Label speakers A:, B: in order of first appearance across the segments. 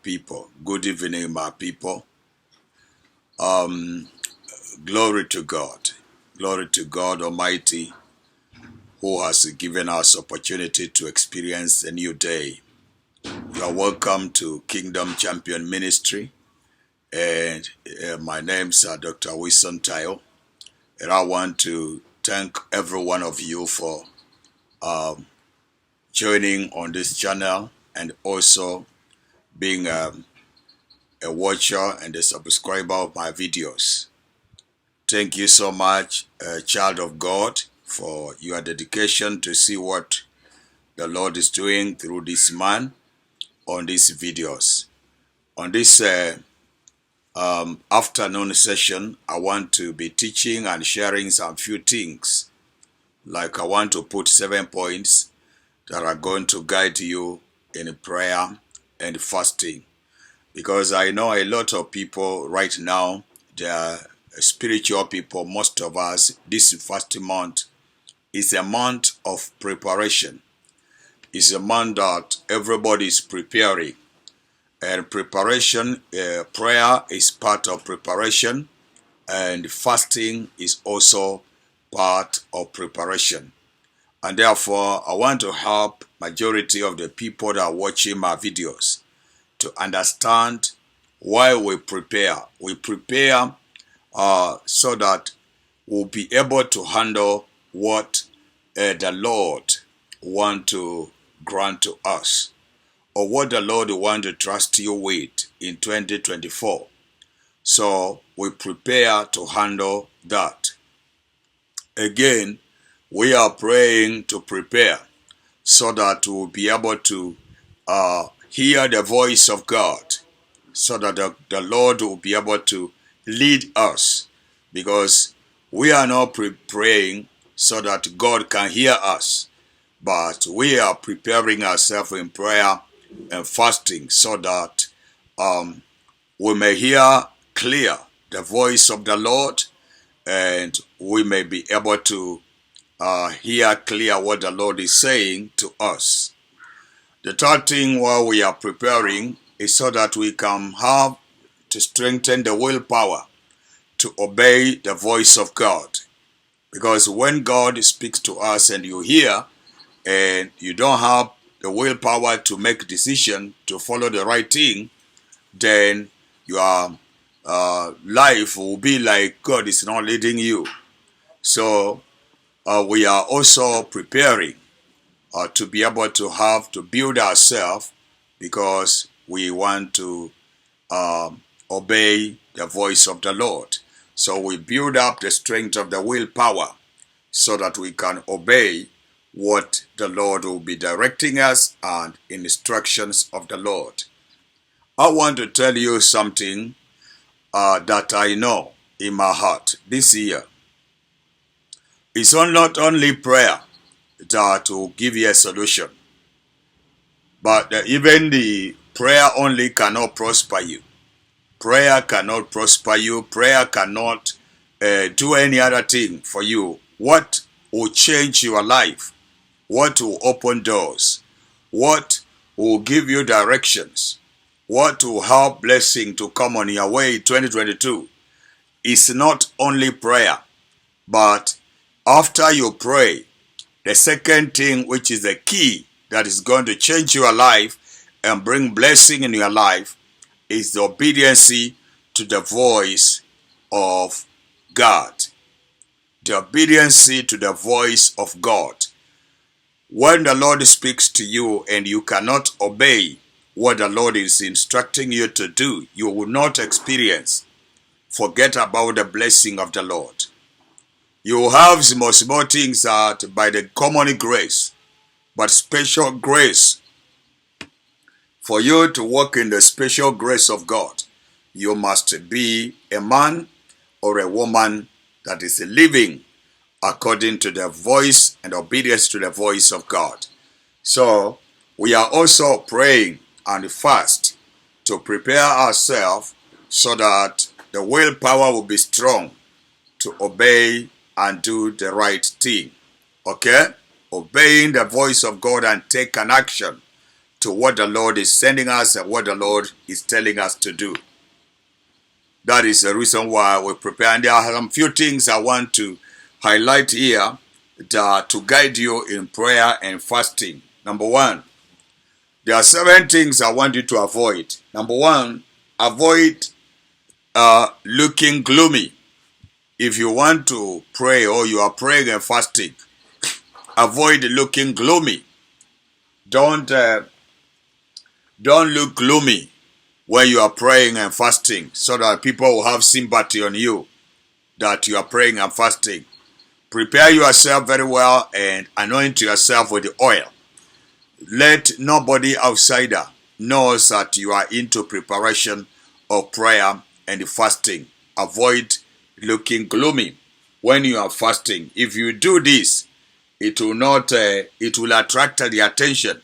A: people. Good evening, my people. Glory to God. Glory to God Almighty, who has given us opportunity to experience a new day. You are welcome to Kingdom Champion Ministry. And my name's Dr. Wilson Tayo. And I want to thank every one of you for joining on this channel and also being a watcher and a subscriber of my videos. Thank you so much, child of God, for your dedication to see what the Lord is doing through this man on these videos. On this afternoon session, I want to be teaching and sharing some few things. Like I want to put 7 points that are going to guide you in prayer and fasting. Because I know a lot of people right now, they are spiritual people. Most of us, this fasting month is a month of preparation. It's a month that everybody is preparing. And preparation, prayer is part of preparation. And fasting is also part of preparation. And therefore, I want to help majority of the people that are watching my videos to understand why we prepare. We prepare so that we'll be able to handle what the Lord wants to grant to us, or what the Lord wants to trust you with in 2024. So we prepare to handle that. Again, we are praying to prepare so that we'll be able to hear the voice of God, so that the Lord will be able to lead us, because we are not praying so that God can hear us, but we are preparing ourselves in prayer and fasting so that we may hear clear the voice of the Lord, and we may be able to hear clear what the Lord is saying to us. The third thing while we are preparing is so that we can have to strengthen the willpower to obey the voice of God. Because when God speaks to us and you hear, and you don't have the willpower to make decision to follow the right thing, then your life will be like God is not leading you. So we are also preparing to be able to build ourselves, because we want to obey the voice of the Lord. So we build up the strength of the willpower so that we can obey what the Lord will be directing us and instructions of the Lord. I want to tell you something that I know in my heart this year. It's not only prayer that will give you a solution, but even the prayer only cannot prosper you. Prayer cannot prosper you. Prayer cannot do any other thing for you. What will change your life? What will open doors? What will give you directions? What will help blessing to come on your way in 2022? Is not only prayer, but after you pray, the second thing, which is the key that is going to change your life and bring blessing in your life, is the obedience to the voice of God. The obedience to the voice of God. When the Lord speaks to you and you cannot obey what the Lord is instructing you to do, you will not experience. Forget about the blessing of the Lord. You have small things that by the common grace, but special grace. For you to walk in the special grace of God, you must be a man or a woman that is living according to the voice and obedience to the voice of God. So we are also praying and fast to prepare ourselves so that the willpower will be strong to obey and do the right thing. Okay? Obeying the voice of God and take an action to what the Lord is sending us and what the Lord is telling us to do. That is the reason why we prepare. And there are some few things I want to highlight here to guide you in prayer and fasting. Number one, there are 7 things I want you to avoid. Number one, avoid looking gloomy. If you want to pray or you are praying and fasting, avoid looking gloomy. Don't look gloomy when you are praying and fasting, so that people will have sympathy on you that you are praying and fasting. Prepare yourself very well and anoint yourself with the oil. Let nobody outsider knows that you are into preparation of prayer and fasting. Avoid looking gloomy when you are fasting. If you do this, it will attract the attention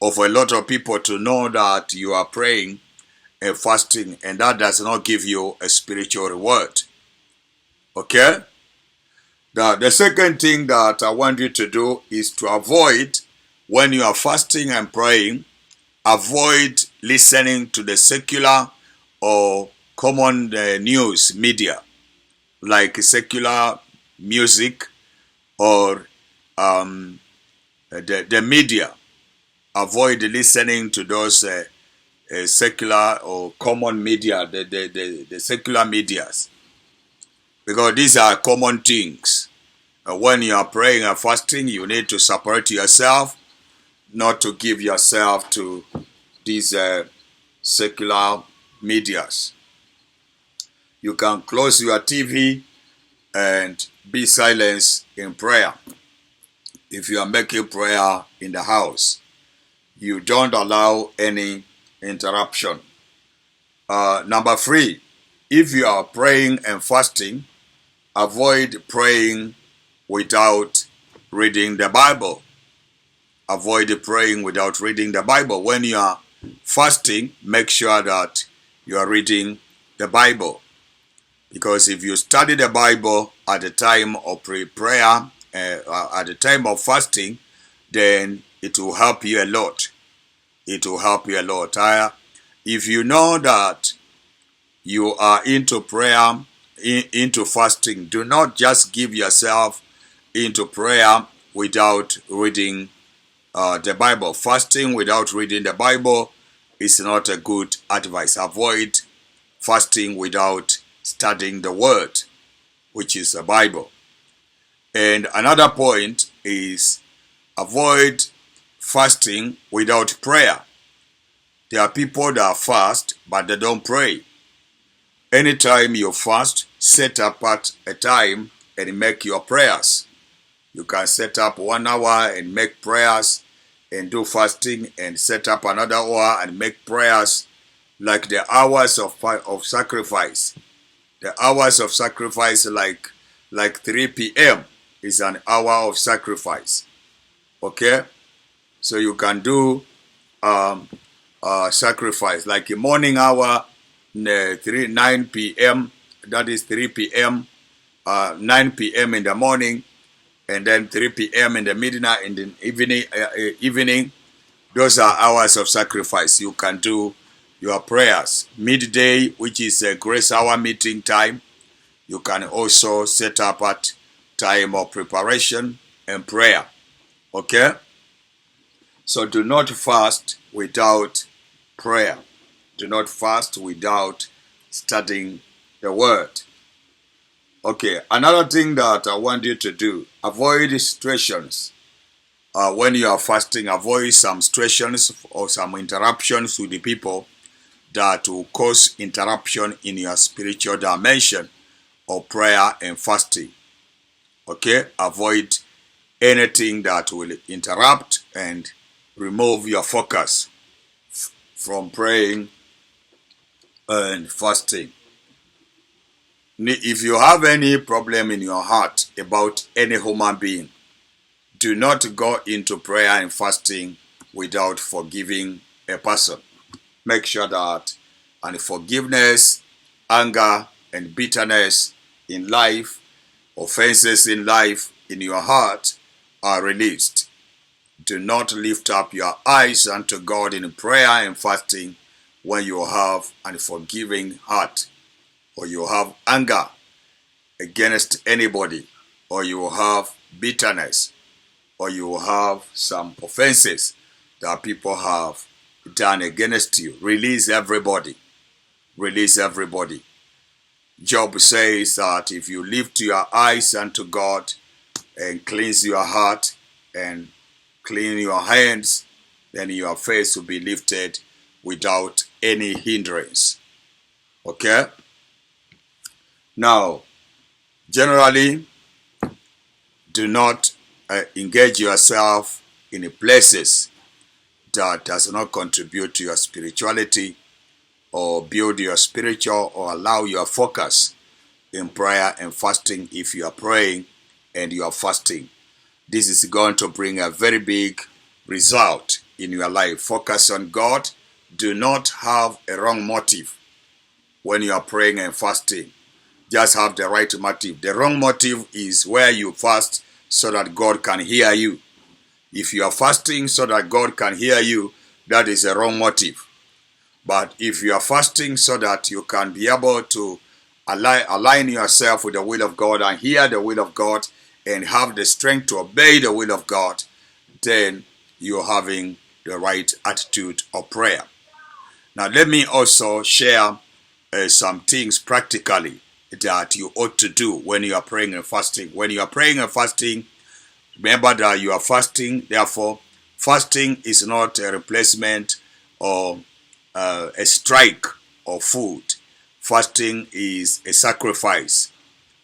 A: of a lot of people to know that you are praying and fasting, and that does not give you a spiritual reward. Okay? The second thing that I want you to do is to avoid, when you are fasting and praying, avoid listening to the secular or common news media, like secular music or the media. Avoid listening to those secular or common media, the secular medias, because these are common things. When you are praying and fasting, you need to separate yourself, not to give yourself to these secular medias. You can close your TV and be silent in prayer. If you are making prayer in the house, you don't allow any interruption. Number 3, if you are praying and fasting, avoid praying without reading the Bible. Avoid praying without reading the Bible. When you are fasting, make sure that you are reading the Bible. Because if you study the Bible at the time of prayer, at the time of fasting, then it will help you a lot. It will help you a lot. If you know that you are into prayer, into fasting, do not just give yourself into prayer without reading the Bible. Fasting without reading the Bible is not a good advice. Avoid fasting without studying the Word, which is the Bible. And another point is avoid fasting without prayer. There are people that fast, but they don't pray. Anytime you fast, set apart a time and make your prayers. You can set up 1 hour and make prayers and do fasting, and set up another hour and make prayers, like the hours of sacrifice. The hours of sacrifice, like 3 p.m. is an hour of sacrifice. Okay? So you can do sacrifice, like a morning hour, 9 p.m., that is 3 p.m., 9 p.m. in the morning, and then 3 p.m. in the midnight, in the evening. Those are hours of sacrifice. You can do your prayers. Midday, which is a grace hour meeting time, you can also set up at time of preparation and prayer. Okay? So do not fast without prayer. Do not fast without studying the Word. Okay, another thing that I want you to do, avoid situations. When you are fasting, avoid some situations or some interruptions with the people that will cause interruption in your spiritual dimension of prayer and fasting. Okay, avoid anything that will interrupt and remove your focus from praying and fasting. If you have any problem in your heart about any human being, do not go into prayer and fasting without forgiving a person. Make sure that unforgiveness, anger, and bitterness in life, offenses in life, in your heart, are released. Do not lift up your eyes unto God in prayer and fasting when you have an unforgiving heart, or you have anger against anybody, or you have bitterness, or you have some offenses that people have done against you. Release everybody. Release everybody. Job says that if you lift your eyes unto God and cleanse your heart and clean your hands, then your face will be lifted without any hindrance. Okay? Now, generally, do not engage yourself in places that does not contribute to your spirituality or build your spiritual or allow your focus in prayer and fasting. If you are praying and you are fasting, this is going to bring a very big result in your life. Focus on God. Do not have a wrong motive when you are praying and fasting. Just have the right motive. The wrong motive is where you fast so that God can hear you. If you are fasting so that God can hear you, that is a wrong motive. But if you are fasting so that you can be able to align yourself with the will of God and hear the will of God and have the strength to obey the will of God, then you're having the right attitude of prayer. Now, let me also share some things practically that you ought to do when you are praying and fasting. When you are praying and fasting, remember that you are fasting. Therefore, fasting is not a replacement or a strike of food. Fasting is a sacrifice.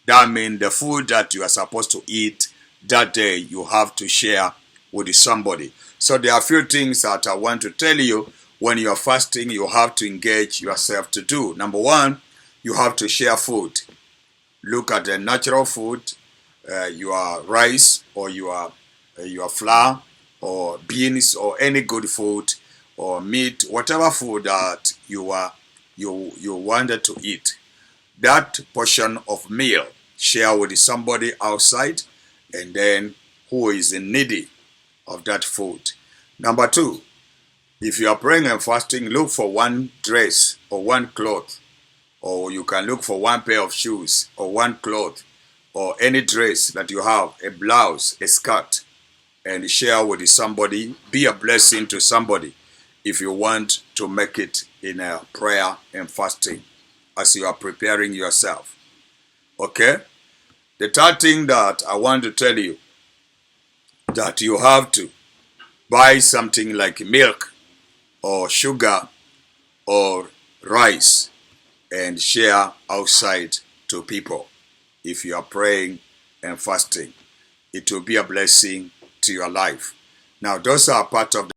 A: That means the food that you are supposed to eat that day, you have to share with somebody. So there are a few things that I want to tell you. When you are fasting, you have to engage yourself to do. Number one, you have to share food. Look at the natural food, your rice or your flour or beans or any good food or meat, whatever food that you wanted to eat. That portion of meal, share with somebody outside and then who is in needy of that food. Number two, if you are praying and fasting, look for one dress or one cloth, or you can look for one pair of shoes or one cloth or any dress that you have, a blouse, a skirt, and share with somebody. Be a blessing to somebody if you want to make it in a prayer and fasting as you are preparing yourself. Okay? The third thing that I want to tell you, that you have to buy something like milk or sugar or rice and share outside to people. If you are praying and fasting, it will be a blessing to your life. Now, those are part of the